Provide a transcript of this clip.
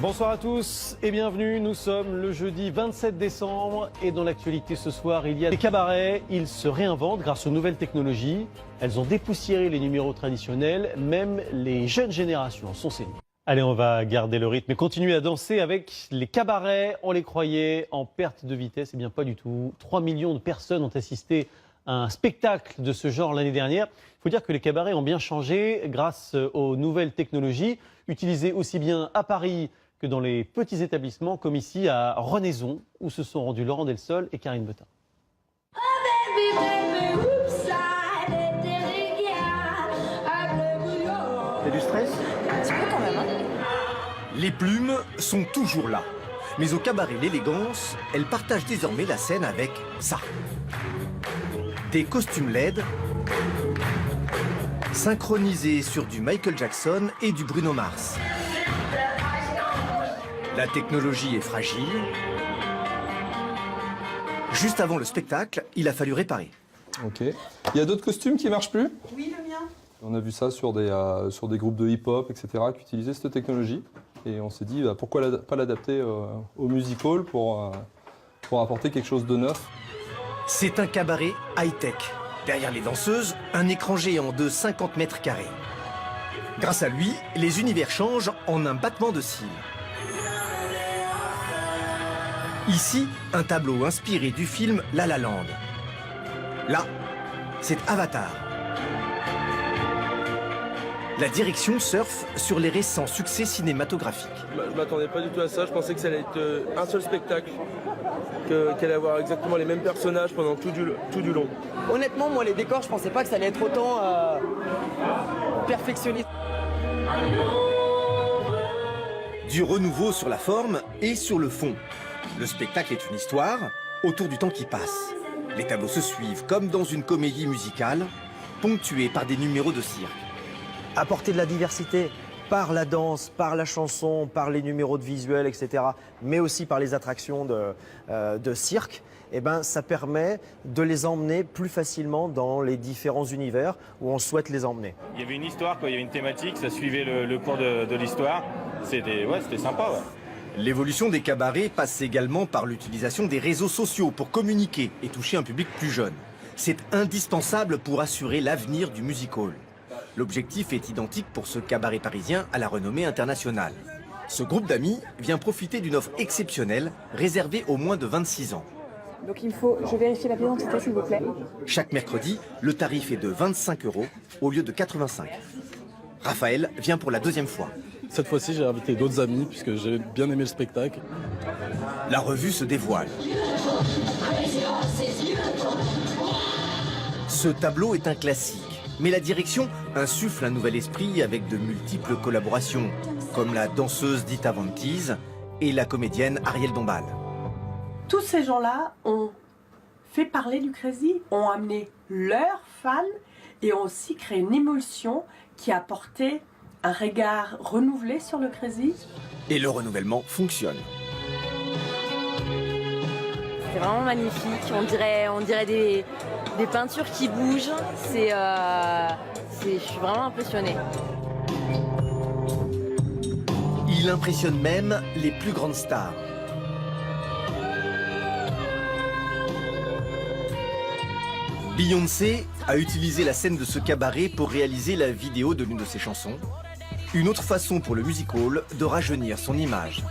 Bonsoir à tous et bienvenue. Nous sommes le jeudi 27 décembre et dans l'actualité ce soir, il y a des cabarets. Ils se réinventent grâce aux nouvelles technologies. Elles ont dépoussiéré les numéros traditionnels. Même les jeunes générations sont séduites. Allez, on va garder le rythme et continuer à danser avec les cabarets. On les croyait en perte de vitesse. Eh bien, pas du tout. 3 millions de personnes ont assisté à un spectacle de ce genre l'année dernière. Il faut dire que les cabarets ont bien changé grâce aux nouvelles technologies, utilisées aussi bien à Paris que dans les petits établissements comme ici à Renaison, où se sont rendus Laurent Delsol et Karine Betin. T'as du stress? C'est bon quand même, hein? Les plumes sont toujours là. Mais au cabaret L'Élégance, elles partagent désormais la scène avec ça. Des costumes LED, synchronisés sur du Michael Jackson et du Bruno Mars. La technologie est fragile. Juste avant le spectacle, il a fallu réparer. Ok. Il y a d'autres costumes qui marchent plus? Oui, le mien. On a vu ça sur des groupes de hip-hop, etc., qui utilisaient cette technologie. Et on s'est dit, pourquoi pas l'adapter au music hall pour apporter quelque chose de neuf. C'est un cabaret high-tech. Derrière les danseuses, un écran géant de 50 mètres carrés. Grâce à lui, les univers changent en un battement de cils. Ici, un tableau inspiré du film La La Land. Là, c'est Avatar. La direction surfe sur les récents succès cinématographiques. Je m'attendais pas du tout à ça, je pensais que ça allait être un seul spectacle, qu'elle allait avoir exactement les mêmes personnages pendant tout du long. Honnêtement, moi, les décors, je pensais pas que ça allait être autant perfectionniste. Du renouveau sur la forme et sur le fond. Le spectacle est une histoire autour du temps qui passe. Les tableaux se suivent comme dans une comédie musicale, ponctuée par des numéros de cirque. Apporter de la diversité par la danse, par la chanson, par les numéros de visuels, etc., mais aussi par les attractions de cirque, eh ben, ça permet de les emmener plus facilement dans les différents univers où on souhaite les emmener. Il y avait une histoire, quoi. Il y avait une thématique, ça suivait le cours de l'histoire. C'était sympa. Ouais. L'évolution des cabarets passe également par l'utilisation des réseaux sociaux pour communiquer et toucher un public plus jeune. C'est indispensable pour assurer l'avenir du music hall. L'objectif est identique pour ce cabaret parisien à la renommée internationale. Ce groupe d'amis vient profiter d'une offre exceptionnelle réservée aux moins de 26 ans. Donc je vérifie la pièce d'identité s'il vous plaît. Chaque mercredi, le tarif est de 25 € au lieu de 85. Raphaël vient pour la deuxième fois. Cette fois-ci, j'ai invité d'autres amis puisque j'ai bien aimé le spectacle. La revue se dévoile. Ce tableau est un classique. Mais la direction insuffle un nouvel esprit avec de multiples collaborations, comme la danseuse Dita Von Teese et la comédienne Ariel Dombal. Tous ces gens-là ont fait parler du Crazy, ont amené leurs fans et ont aussi créé une émulsion qui a apporté un regard renouvelé sur le Crazy. Et le renouvellement fonctionne. C'est vraiment magnifique, on dirait des peintures qui bougent, je suis vraiment impressionnée. Il impressionne même les plus grandes stars. Beyoncé a utilisé la scène de ce cabaret pour réaliser la vidéo de l'une de ses chansons. Une autre façon pour le music hall de rajeunir son image.